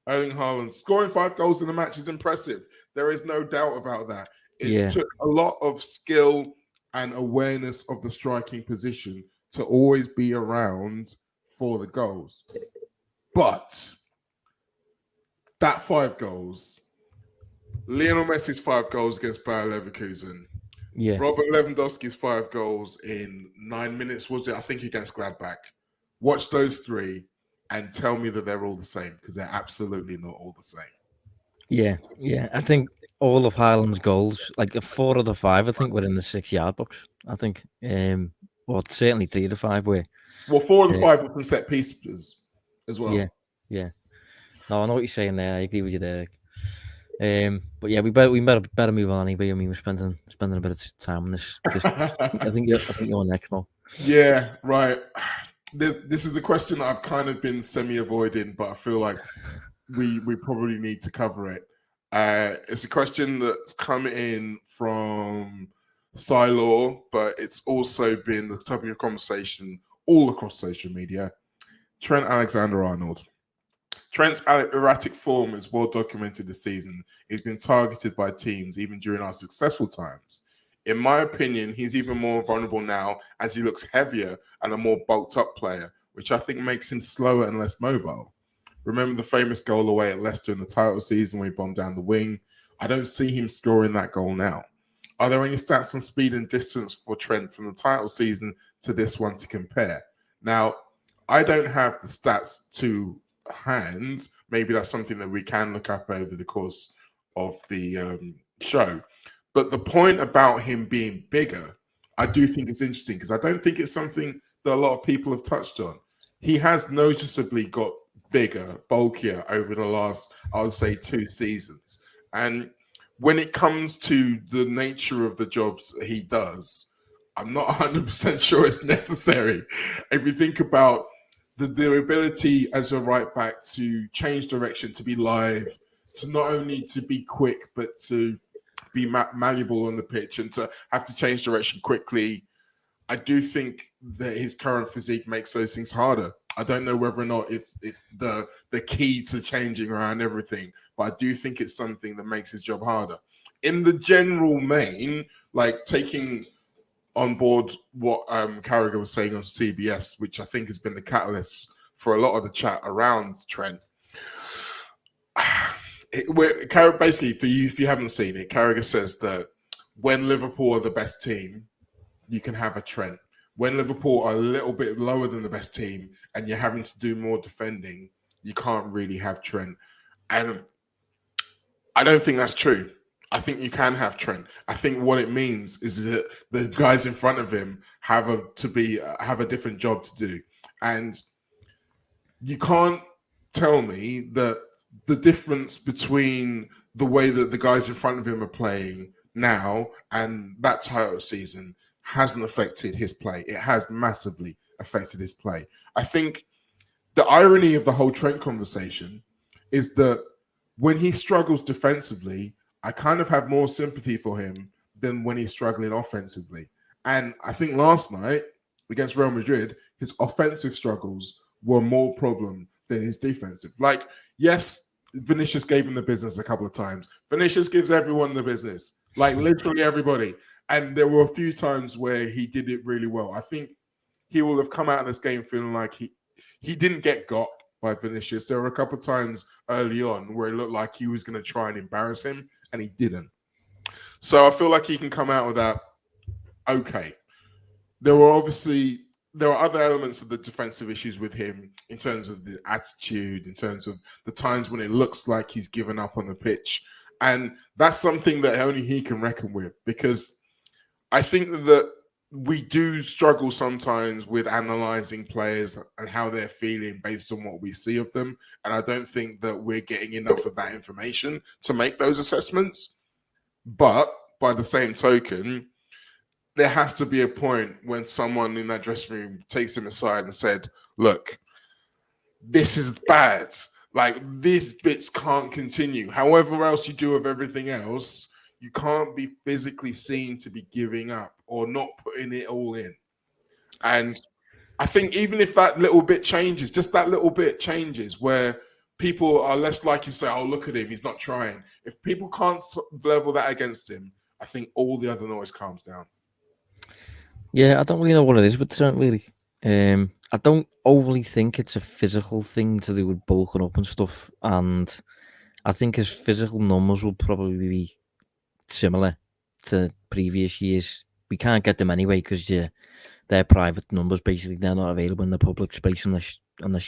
Erling Haaland scoring 5 goals in a match is impressive. There is no doubt about that. It took a lot of skill and awareness of the striking position to always be around for the goals. But that 5 goals Lionel Messi's 5 goals against Bayer Leverkusen. Yeah, Robert Lewandowski's 5 goals in 9 minutes, was it? I think against Gladbach. Watch those three and tell me that they're all the same, because they're absolutely not all the same. yeah. I think all of Haaland's goals, like 4 of the 5, I think were in the 6 yard box. I think, well, certainly 3 of the 5 were. Well, 4 of the Uh, 5 were from set pieces as yeah, well. yeah. No, I know what you're saying there. I agree with you there. But yeah, we better move on. Anyway, I mean, we're spending a bit of time on this. I think you're next, Mo. Yeah, right. This is a question that I've kind of been semi-avoiding, but I feel like we probably need to cover it. It's a question that's come in from Silor, but it's also been the topic of conversation all across social media. Trent Alexander-Arnold. Trent's erratic form is well documented this season. He's been targeted by teams even during our successful times. In my opinion, he's even more vulnerable now as he looks heavier and a more bulked up player, which I think makes him slower and less mobile. Remember the famous goal away at Leicester in the title season where he bombed down the wing? I don't see him scoring that goal now. Are there any stats on speed and distance for Trent from the title season to this one to compare? Now, I don't have the stats to hand. Maybe that's something that we can look up over the course of the show. But the point about him being bigger, I do think it's interesting, because I don't think it's something that a lot of people have touched on. He has noticeably got bigger, bulkier over the last, I would say, 2 seasons. And when it comes to the nature of the jobs that he does, I'm not 100% sure it's necessary. If you think about the ability as a right back to change direction, to be live, to not only to be quick, but to be malleable on the pitch and to have to change direction quickly, I do think that his current physique makes those things harder. I don't know whether or not it's the key to changing around everything, but I do think it's something that makes his job harder. In the general main, like taking on board what Carragher was saying on CBS, which I think has been the catalyst for a lot of the chat around Trent. Basically, for you, if you haven't seen it, Carragher says that when Liverpool are the best team, you can have a Trent. When Liverpool are a little bit lower than the best team and you're having to do more defending, you can't really have Trent. And I don't think that's true. I think you can have Trent. I think what it means is that the guys in front of him have a different job to do, and you can't tell me that the difference between the way that the guys in front of him are playing now and that title season hasn't affected his play. It has massively affected his play. I think the irony of the whole Trent conversation is that when he struggles defensively, I kind of have more sympathy for him than when he's struggling offensively. And I think last night against Real Madrid, his offensive struggles were more problem than his defensive. Like, yes, Vinicius gave him the business a couple of times. Vinicius gives everyone the business, like literally everybody. And there were a few times where he did it really well. I think he will have come out of this game feeling like he didn't get got by Vinicius. There were a couple of times early on where it looked like he was going to try and embarrass him, and he didn't. So I feel like he can come out with that okay. There are other elements of the defensive issues with him in terms of the attitude, in terms of the times when it looks like he's given up on the pitch. And that's something that only he can reckon with, because I think that we do struggle sometimes with analyzing players and how they're feeling based on what we see of them. And I don't think that we're getting enough of that information to make those assessments. But by the same token, there has to be a point when someone in that dressing room takes him aside and said, look, this is bad. Like, these bits can't continue. However else you do of everything else, you can't be physically seen to be giving up or not putting it all in. And I think even if that little bit changes, just that little bit changes, where people are less likely to say, oh, look at him, he's not trying. If people can't level that against him, I think all the other noise calms down. Yeah, I don't really know what it is, but Trent, really. I don't overly think it's a physical thing to do with bulking up and stuff. And I think his physical numbers will probably be similar to previous years. We can't get them anyway because they're private numbers. Basically, they're not available in the public space unless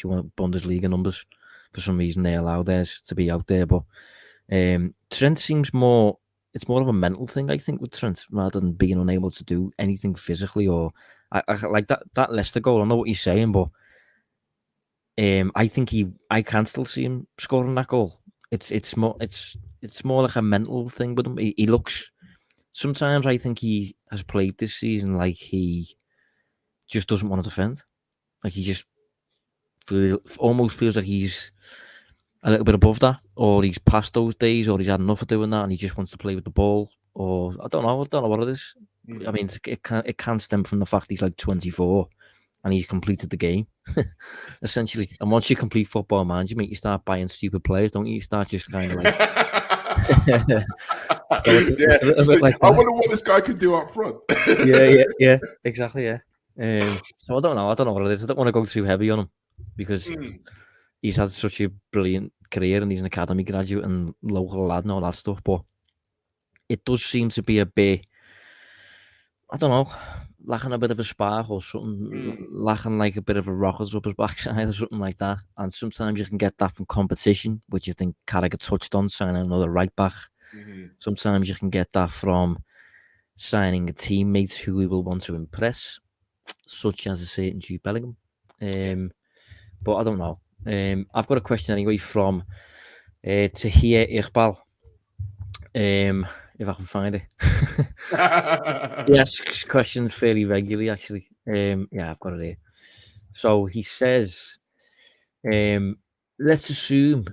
you want Bundesliga numbers. For some reason, they allow theirs to be out there. But Trent seems more. It's more of a mental thing, I think, with Trent, rather than being unable to do anything physically. Or I like that Leicester goal. I know what you're saying, but I think I can still see him scoring that goal. It's more like a mental thing with him. He looks. Sometimes I think he has played this season like he just doesn't want to defend. Like he just almost feels like he's a little bit above that, or he's past those days, or he's had enough of doing that, and he just wants to play with the ball. Or I don't know. I don't know what it is. I mean, it can stem from the fact he's like 24 and he's completed the game, essentially. And once you complete Football Manager, you start buying stupid players, don't you? You start just kind of like. So it's a little bit like I that. wonder what this guy can do up front. Yeah, exactly, yeah. So I don't know what it is. I don't want to go too heavy on him because he's had such a brilliant career and he's an academy graduate and local lad and all that stuff. But it does seem to be a bit, I don't know, lacking a bit of a spark or something, lacking like a bit of a rocket up his backside or something like that. And sometimes you can get that from competition, which I think Carragher touched on, signing another right back. Sometimes you can get that from signing a teammate who we will want to impress, such as a certain Jude Bellingham. But I don't know. I've got a question anyway from Tahir Iqbal. If I can find it. He asks questions fairly regularly, actually. Yeah, I've got it here. So he says, let's assume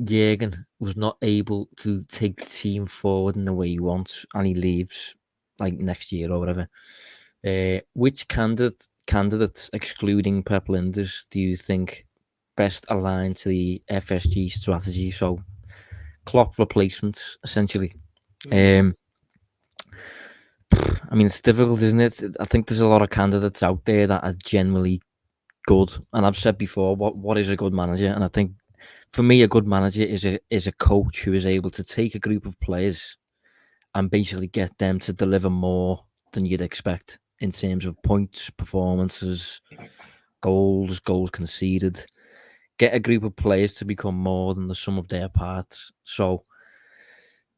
Jurgen was not able to take the team forward in the way he wants and he leaves like next year or whatever. Which candidates, excluding Pep Linders, do you think best aligned to the FSG strategy? So Klopp replacements, essentially. I mean, it's difficult, isn't it? I think there's a lot of candidates out there that are generally good. And I've said before, what is a good manager? And I think for me, a good manager is a coach who is able to take a group of players and basically get them to deliver more than you'd expect in terms of points, performances, goals conceded. Get a group of players to become more than the sum of their parts. So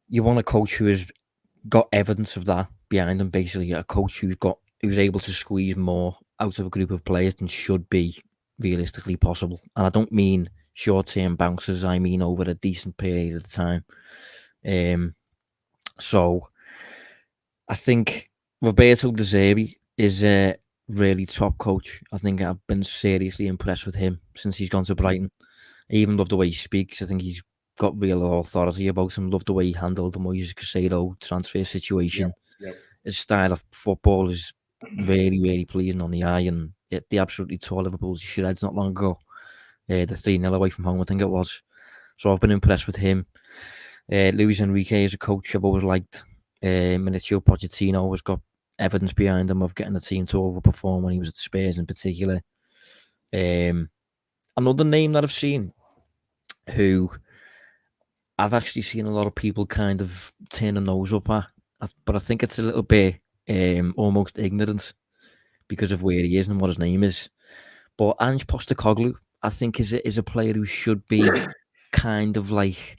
you want a coach who has got evidence of that behind them. Basically, a coach who's able to squeeze more out of a group of players than should be realistically possible. And I don't mean short-term bounces. I mean over a decent period of time. So I think Roberto De Zerbi is a really top coach. I think I've been seriously impressed with him since he's gone to Brighton. I even love the way he speaks. I think he's got real authority about him. Love the way he handled the Moises Caicedo transfer situation. His style of football is very, very pleasing on the eye, and they absolutely tore Liverpool's shreds not long ago. The 3-0 away from home, I think it was. So I've been impressed with him. Luis Enrique is a coach I've always liked. Mauricio Pochettino has got evidence behind him of getting the team to overperform when he was at Spurs in particular. Another name that I've seen who I've actually seen a lot of people kind of turn a nose up at, but I think it's a little bit almost ignorant because of where he is and what his name is. But Ange Postecoglou, I think, is a player who should be kind of like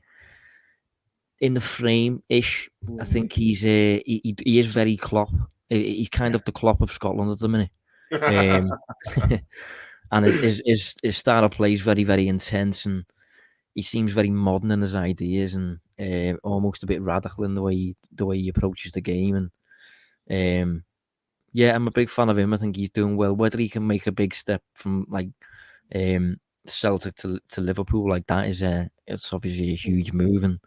in the frame-ish. I think he is very Klopp. He's kind of the Klopp of Scotland at the minute. And his style of play is very, very intense, and he seems very modern in his ideas and almost a bit radical in the way he approaches the game. And yeah, I'm a big fan of him. I think he's doing well. Whether he can make a big step from like Celtic to Liverpool like that it's obviously a huge move, and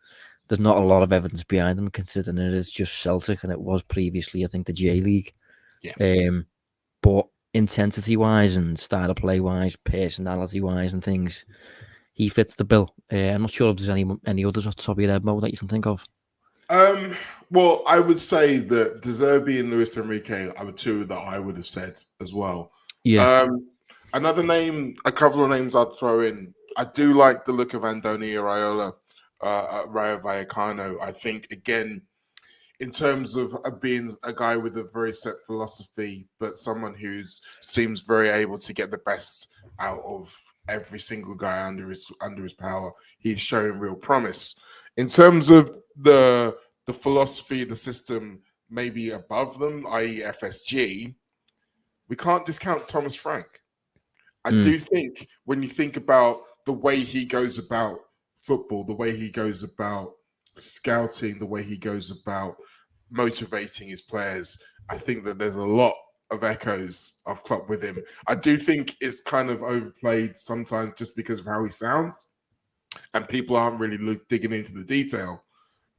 there's not a lot of evidence behind him considering it is just Celtic and it was previously, I think, the J League. But intensity wise and style of play wise, personality wise, and things, he fits the bill. I'm not sure if there's any others off the top of your head, Mo, that you can think of. Well, I would say that De Zerbi and Luis Enrique are the two that I would have said as well. Yeah. Another name, a couple of names I'd throw in. I do like the look of Andoni Iraola at Rayo Vallecano. I think again, in terms of being a guy with a very set philosophy, but someone who seems very able to get the best out of every single guy under his power. He's showing real promise. In terms of the philosophy, the system, maybe above them, i.e., FSG, we can't discount Thomas Frank. I do think when you think about the way he goes about football, the way he goes about scouting, the way he goes about motivating his players, I think that there's a lot of echoes of Klopp with him. I do think it's kind of overplayed sometimes just because of how he sounds, and people aren't really digging into the detail.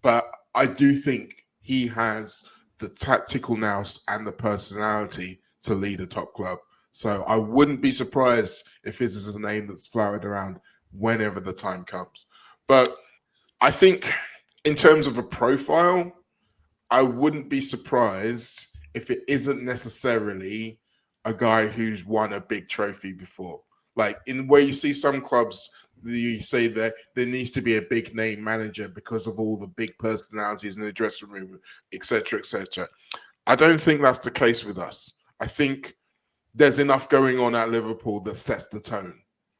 But I do think he has the tactical nous and the personality to lead a top club. So I wouldn't be surprised if this is a name that's floated around whenever the time comes. But I think in terms of a profile, I wouldn't be surprised if it isn't necessarily a guy who's won a big trophy before. Like in where you see some clubs, you say that there needs to be a big name manager because of all the big personalities in the dressing room, etc., etc. I don't think that's the case with us. I think there's enough going on at Liverpool that sets the tone.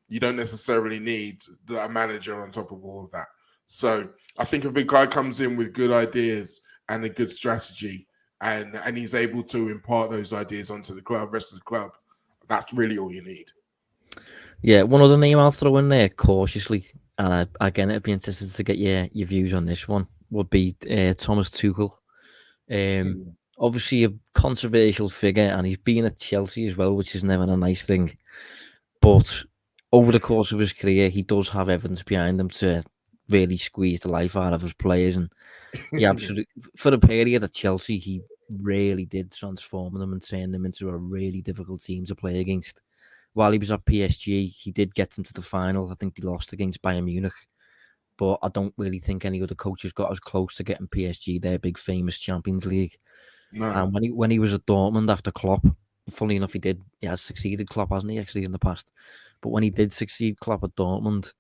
You don't necessarily need a manager on top of all of that. So I think if a guy comes in with good ideas and a good strategy, and he's able to impart those ideas onto the club, rest of the club, that's really all you need. Yeah, one other name I'll throw in there cautiously, and again, it'd be interesting to get your views on this one, would be Thomas Tuchel. Obviously a controversial figure, and he's been at Chelsea as well, which is never a nice thing. But over the course of his career, he does have evidence behind him to really squeeze the life out of his players, and he absolutely, for a period at Chelsea, he really did transform them and turn them into a really difficult team to play against. While he was at PSG, he did get them to the final. I think they lost against Bayern Munich. But I don't really think any other coaches got as close to getting PSG their big famous Champions League. No. And when he was at Dortmund after Klopp, funnily enough, he has succeeded Klopp, hasn't he, actually, in the past? But when he did succeed Klopp at Dortmund,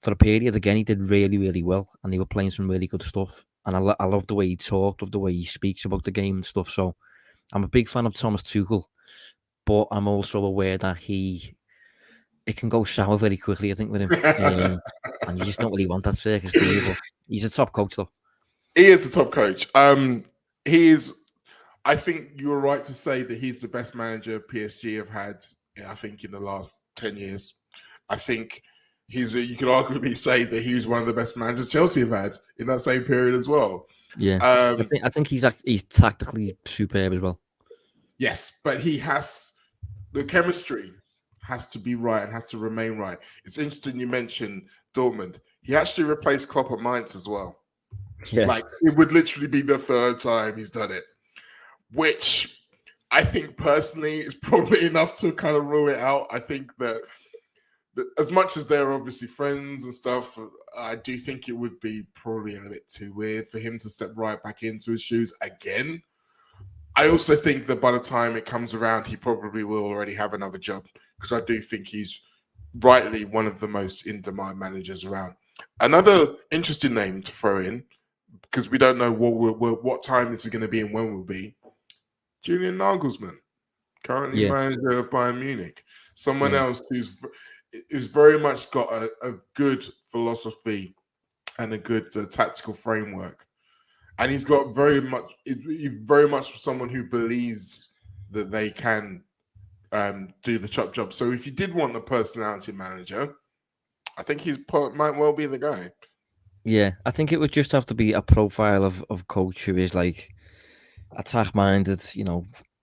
for a period, again, he did really, really well. And they were playing some really good stuff. And I love the way he talked, love the way he speaks about the game and stuff. So I'm a big fan of Thomas Tuchel. But I'm also aware that it can go sour very quickly, I think, with him. And you just don't really want that circus, do you? But he's a top coach, though. He is a top coach. I think you were right to say that he's the best manager PSG have had, I think, in the last 10 years. I think you could arguably say that he was one of the best managers Chelsea have had in that same period as well. Yeah. I think he's tactically superb as well. Yes, but the chemistry has to be right and has to remain right. It's interesting you mentioned Dortmund. He actually replaced Klopp at Mainz as well. Yeah. Like, it would literally be the third time he's done it, which I think personally is probably enough to kind of rule it out. I think that as much as they're obviously friends and stuff, I do think it would be probably a bit too weird for him to step right back into his shoes again. I also think that by the time it comes around, he probably will already have another job, because I do think he's rightly one of the most in-demand managers around. Another interesting name to throw in, because we don't know what time this is going to be and when we'll be, Julian Nagelsmann, currently manager of Bayern Munich. Someone else who's very much got a good philosophy and a good tactical framework. And he's very much someone who believes that they can do the chop job. So if you did want a personality manager, I think he might well be the guy. Yeah, I think it would just have to be a profile of coach who is like attack-minded,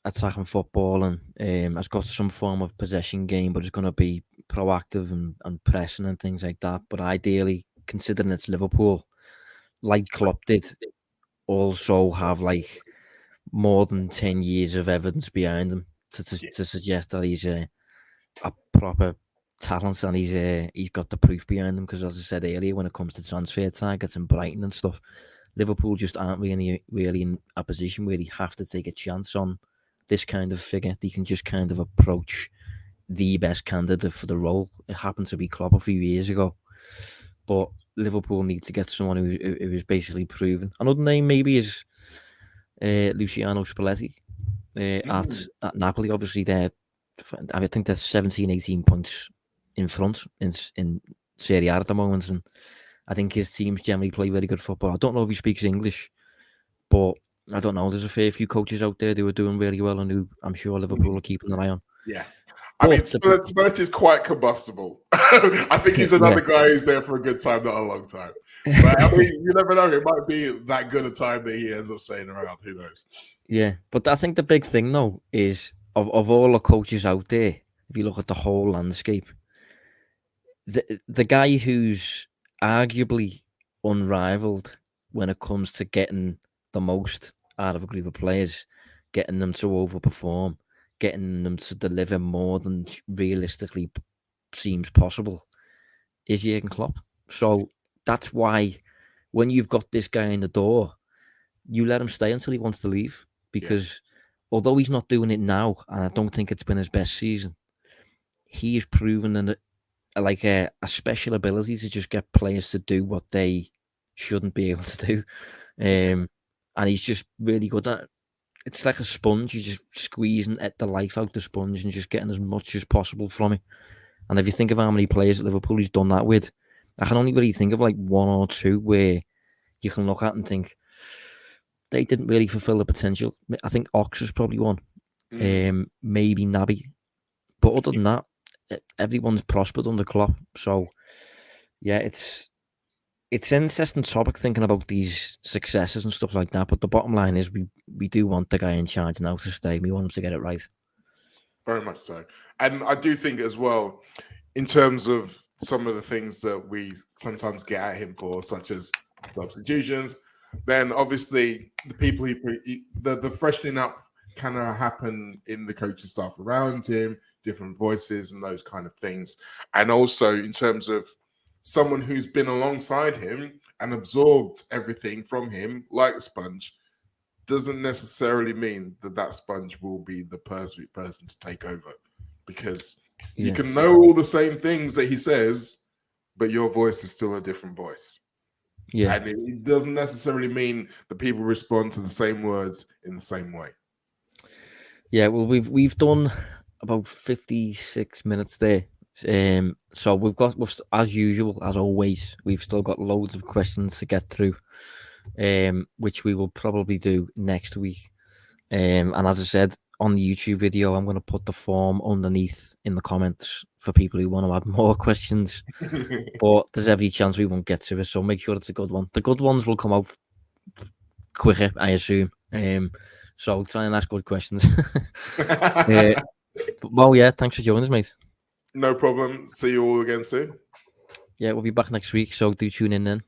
attacking football, and has got some form of possession game, but is going to be proactive and pressing and things like that. But ideally, considering it's Liverpool, like Klopp did, also have like more than 10 years of evidence behind him to suggest that he's a proper talent, and he's got the proof behind him. Because as I said earlier, when it comes to transfer targets and Brighton and stuff, Liverpool just aren't really in a position where they have to take a chance on this kind of figure. They can just kind of approach the best candidate for the role. It happened to be Klopp a few years ago, but Liverpool need to get someone who is basically proven. Another name maybe is Luciano Spalletti at Napoli. Obviously, I think they're 17, 18 points in front in Serie A at the moment, and I think his teams generally play very good football. I don't know if he speaks English, but I don't know. There's a fair few coaches out there who are doing really well and who I'm sure Liverpool are keeping an eye on. Yeah. I mean, Spalletti is quite combustible. I think he's another guy who's there for a good time, not a long time. But I mean, you never know. It might be that good a time that he ends up staying around. Who knows? Yeah, but I think the big thing, though, is of all the coaches out there, if you look at the whole landscape, the guy who's arguably unrivaled when it comes to getting the most out of a group of players, getting them to overperform, getting them to deliver more than realistically seems possible, is Jurgen Klopp. So that's why when you've got this guy in the door, you let him stay until he wants to leave. Because although he's not doing it now, and I don't think it's been his best season, he has proven a special ability to just get players to do what they shouldn't be able to do. And he's just really good at it. It's like a sponge. You're just squeezing the life out the sponge and just getting as much as possible from it. And if you think of how many players at Liverpool he's done that with, I can only really think of like one or two where you can look at and think they didn't really fulfill the potential. I think Ox is probably one. Maybe Naby. But other than that, everyone's prospered under Klopp. So, yeah, it's an interesting topic thinking about these successes and stuff like that. But the bottom line is we do want the guy in charge now to stay. We want him to get it right. Very much so. And I do think as well, in terms of some of the things that we sometimes get at him for, such as substitutions, then obviously the people the freshening up kind of happen in the coaching staff around him, different voices and those kind of things. And also in terms of someone who's been alongside him and absorbed everything from him like a sponge, doesn't necessarily mean that sponge will be the perfect person to take over, because you can know all the same things that he says, but your voice is still a different voice. Yeah. And it doesn't necessarily mean that people respond to the same words in the same way. Yeah, well, we've done about 56 minutes there. So we've as usual, as always, we've still got loads of questions to get through, which we will probably do next week. And as I said on the YouTube video, I'm going to put the form underneath in the comments for people who want to add more questions. But there's every chance we won't get to it, so make sure it's a good one. The good ones will come out quicker, I assume. So try and ask good questions. Well, yeah, thanks for joining us, mate. No problem. See you all again soon. Yeah, we'll be back next week, so do tune in then.